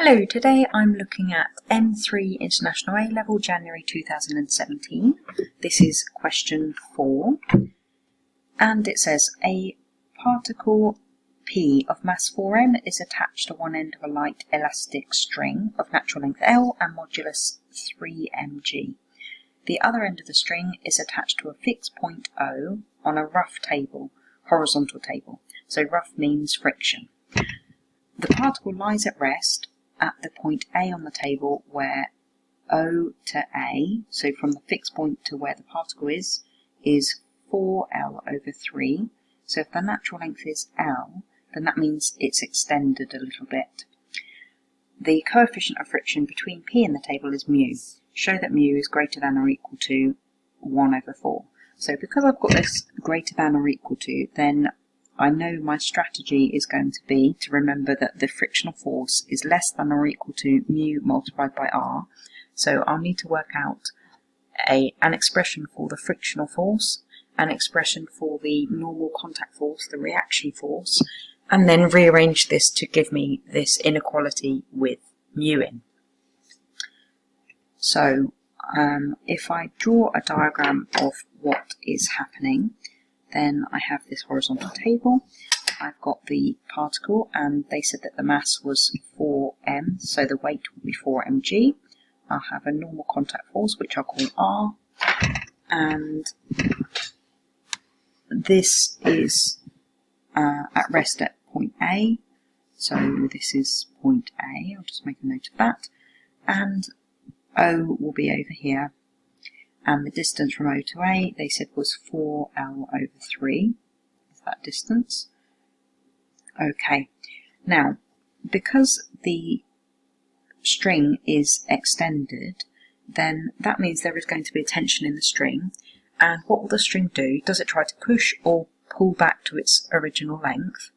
Hello, today I'm looking at M3 International A Level, January 2017. This is question 4, and it says a particle P of mass 4m is attached to one end of a light elastic string of natural length L and modulus 3 mg. The other end of the string is attached to a fixed point O on a rough table, horizontal table. So rough means friction. The particle lies at rest at the point A on the table where O to A, so from the fixed point to where the particle is 4L over 3. So if the natural length is L, then that means it's extended a little bit. The coefficient of friction between P and the table is mu. Show that mu is greater than or equal to 1 over 4. So because I've got this greater than or equal to, then I know my strategy is going to be to remember that the frictional force is less than or equal to mu multiplied by r. So I'll need to work out an expression for the frictional force, an expression for the normal contact force, the reaction force, and then rearrange this to give me this inequality with mu in. So if I draw a diagram of what is happening, then I have this horizontal table. I've got the particle, and they said that the mass was 4m, so the weight will be 4 mg. I'll have a normal contact force, which I'll call R, and this is at rest at point A, so this is point A. I'll just make a note of that, and O will be over here. And the distance from O to A, they said, was 4L over 3, is that distance. Okay, now, because the string is extended, then that means there is going to be a tension in the string. And what will the string do? Does it try to push or pull back to its original length?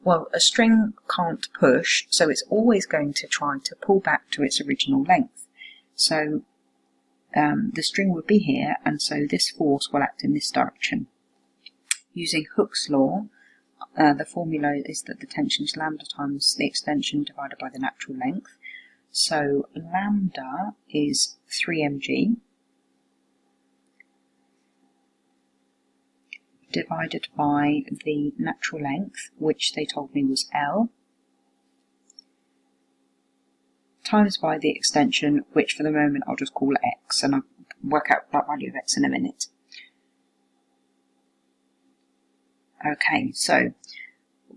Well, a string can't push, so it's always going to try to pull back to its original length. So the string would be here, and so this force will act in this direction. Using Hooke's law, the formula is that the tension is lambda times the extension divided by the natural length. So lambda is 3 mg divided by the natural length, which they told me was L, times by the extension, which for the moment I'll just call x, and I'll work out that value of x in a minute. Okay, so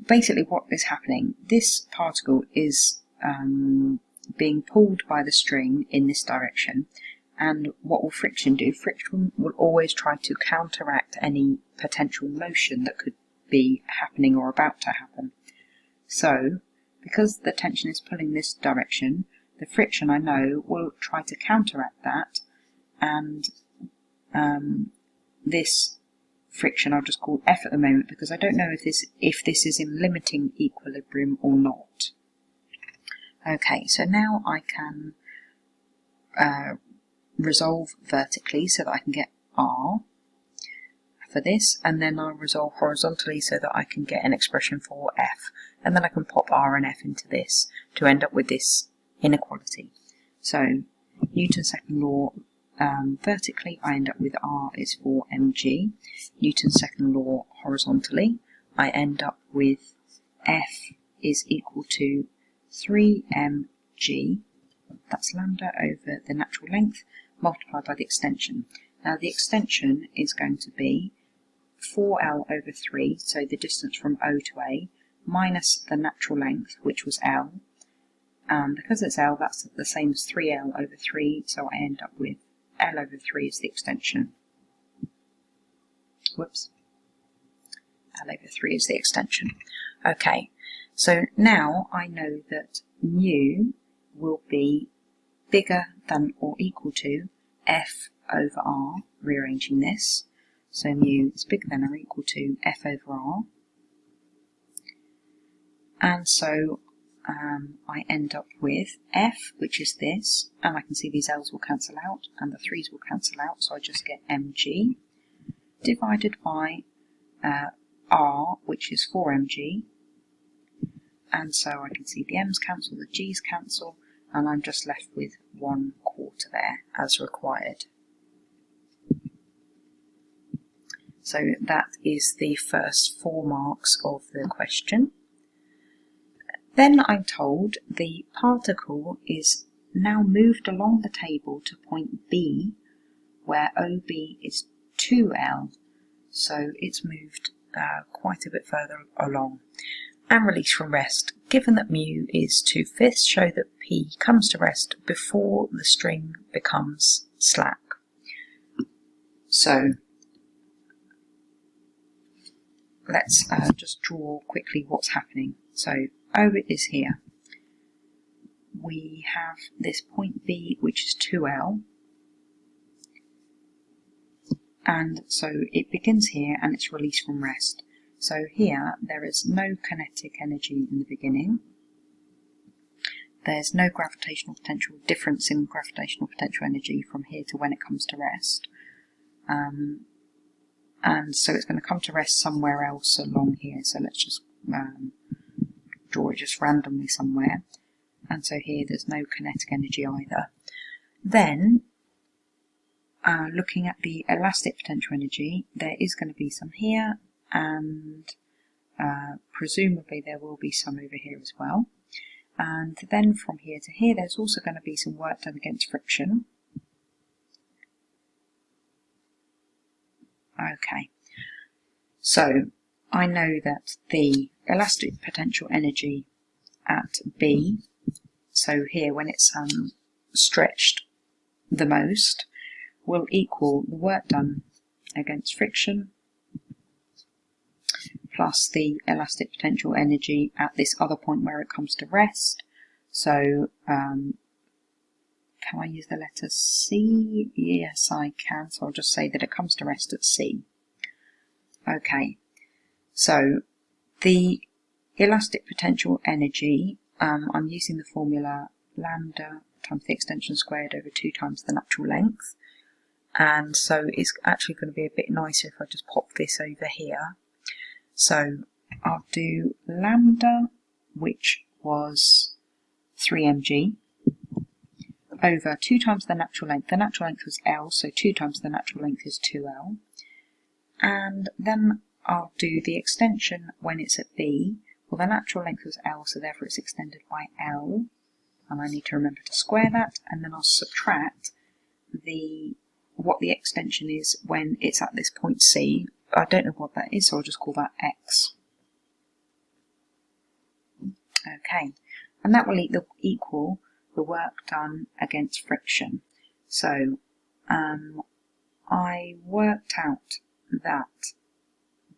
basically what is happening, this particle is being pulled by the string in this direction, and what will friction do? Friction will always try to counteract any potential motion that could be happening or about to happen. So, because the tension is pulling this direction, the friction, I know, will try to counteract that, and this friction I'll just call F at the moment, because I don't know if this is in limiting equilibrium or not. Okay, so now I can resolve vertically so that I can get R for this, and then I'll resolve horizontally so that I can get an expression for F, and then I can pop R and F into this to end up with this inequality. So Newton's second law, vertically I end up with R is 4 mg. Newton's second law horizontally, I end up with F is equal to 3 mg, that's lambda over the natural length, multiplied by the extension. Now the extension is going to be 4L over 3, so the distance from O to A, minus the natural length, which was L. Because it's L, that's the same as 3L over 3, so I end up with L over 3 is the extension. Whoops. L over 3 is the extension. Okay, so now I know that mu will be bigger than or equal to F over R, rearranging this. So mu is bigger than or equal to F over R. And so I end up with F, which is this, and I can see these L's will cancel out and the 3's will cancel out, so I just get mg, divided by R, which is 4 mg, and so I can see the m's cancel, the g's cancel, and I'm just left with 1/4 there as required. So that is the first 4 marks of the question. Then I'm told the particle is now moved along the table to point B, where OB is 2L, so it's moved quite a bit further along, and released from rest. Given that mu is 2/5, show that P comes to rest before the string becomes slack. So let's just draw quickly what's happening. So O is here. We have this point B, which is 2L, and so it begins here and it's released from rest. So here there is no kinetic energy in the beginning. There's no gravitational potential difference in gravitational potential energy from here to when it comes to rest. And so it's going to come to rest somewhere else along here. So let's just draw it just randomly somewhere. And so here there's no kinetic energy either. Then, looking at the elastic potential energy, there is going to be some here, and presumably there will be some over here as well. And then from here to here, there's also going to be some work done against friction. Okay, so I know that the elastic potential energy at B, so here when it's stretched the most, will equal the work done against friction plus the elastic potential energy at this other point where it comes to rest. So can I use the letter C? Yes, I can. So I'll just say that it comes to rest at C. Okay, so the elastic potential energy, I'm using the formula lambda times the extension squared over 2 times the natural length. And so it's actually going to be a bit nicer if I just pop this over here. So I'll do lambda, which was 3 mg, over 2 times the natural length. The natural length was L, so 2 times the natural length is 2L. And then I'll do the extension when it's at B. Well, the natural length was L, so therefore it's extended by L. And I need to remember to square that. And then I'll subtract what the extension is when it's at this point C. I don't know what that is, so I'll just call that X. Okay, and that will equal the work done against friction. So I worked out that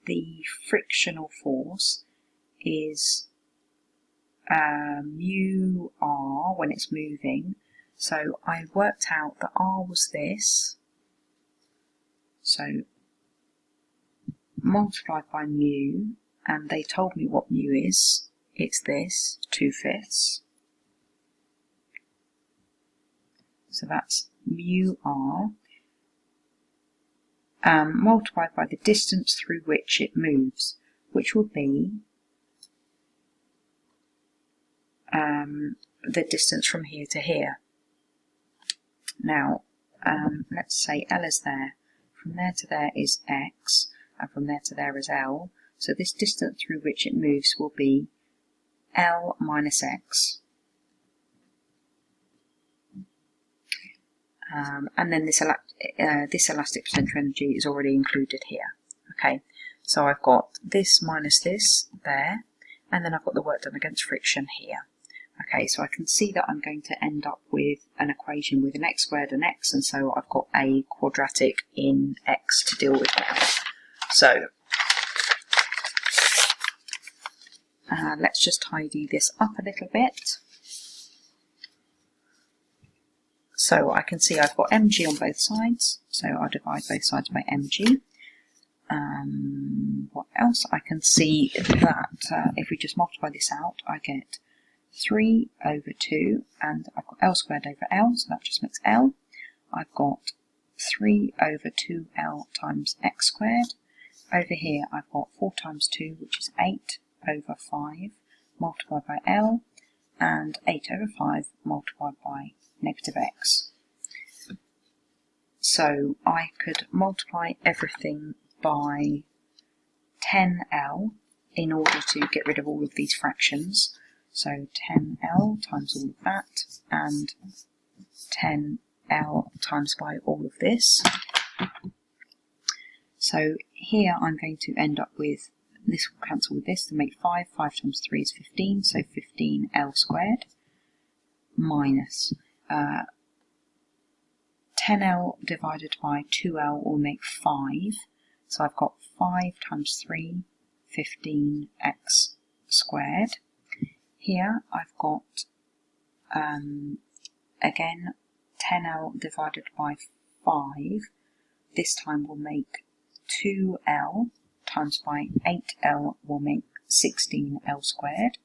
the frictional force is mu r when it's moving. So I worked out that r was this, so multiplied by mu, and they told me what mu is. It's this, 2/5. So that's mu r, multiplied by the distance through which it moves, which will be the distance from here to here. Now, let's say L is there. From there to there is X, and from there to there is L. So this distance through which it moves will be L minus X. And then this elastic potential energy is already included here. Okay, so I've got this minus this there, and then I've got the work done against friction here. Okay, so I can see that I'm going to end up with an equation with an x squared and x, and so I've got a quadratic in x to deal with now. So let's just tidy this up a little bit. So I can see I've got mg on both sides, so I'll divide both sides by mg. What else? I can see that if we just multiply this out, I get 3 over 2, and I've got L squared over L, so that just makes L. I've got 3 over 2L times x squared. Over here I've got 4 times 2, which is 8 over 5, multiplied by L, and 8 over 5 multiplied by negative x. So I could multiply everything by 10L in order to get rid of all of these fractions. So 10L times all of that, and 10L times by all of this. So here I'm going to end up with, this will cancel with this to make 5. 5 times 3 is 15, so 15L squared minus 10L divided by 2L will make 5. So I've got 5 times 3, 15x squared. Here I've got, again, 10L divided by 5. This time will make 2L times by 8L will make 16L squared.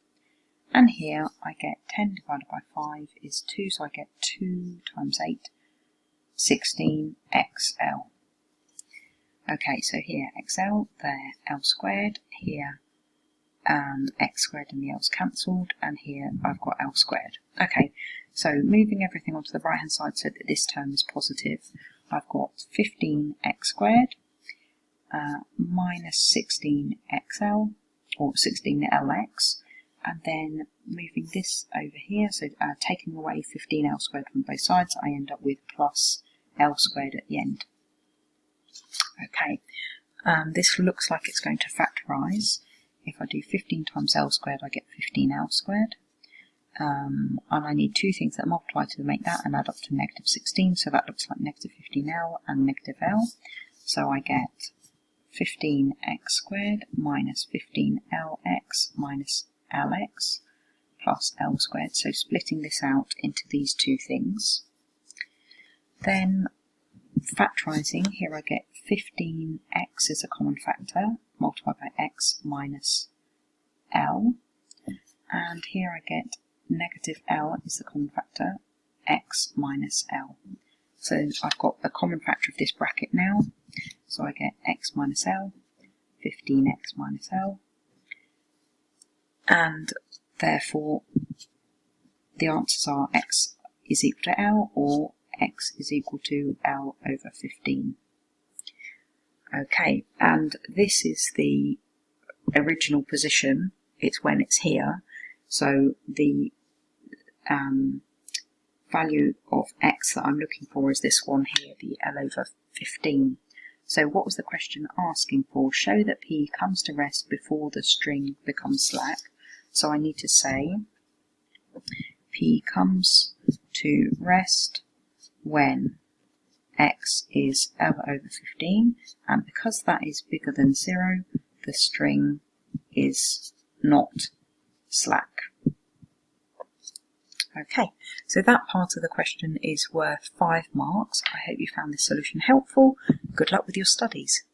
And here I get 10 divided by 5 is 2, so I get 2 times 8, 16xl. Okay, so here xl, there L squared, here x squared and the L's cancelled, and here I've got L squared. Okay, so moving everything onto the right hand side so that this term is positive, I've got 15x squared minus 16xl, or 16lx, and then moving this over here, so taking away 15L squared from both sides, I end up with plus L squared at the end. Okay, this looks like it's going to factorise. If I do 15 times L squared, I get 15L squared. And I need two things that multiply to make that and add up to negative 16, so that looks like negative 15L and negative L. So I get 15x squared minus 15lx minus lx plus L squared. So splitting this out into these two things. Then factorising, here I get 15x is a common factor, multiplied by x minus L. And here I get negative L is the common factor, x minus L. So I've got the common factor of this bracket now. So I get x minus L, 15x minus L. And therefore the answers are x is equal to L or x is equal to L over 15. Okay, and this is the original position. It's when it's here. So the value of x that I'm looking for is this one here, the L over 15. So what was the question asking for? Show that P comes to rest before the string becomes slack. So I need to say P comes to rest when x is L over 15, and because that is bigger than 0, the string is not slack. Okay, so that part of the question is worth 5 marks. I hope you found this solution helpful. Good luck with your studies.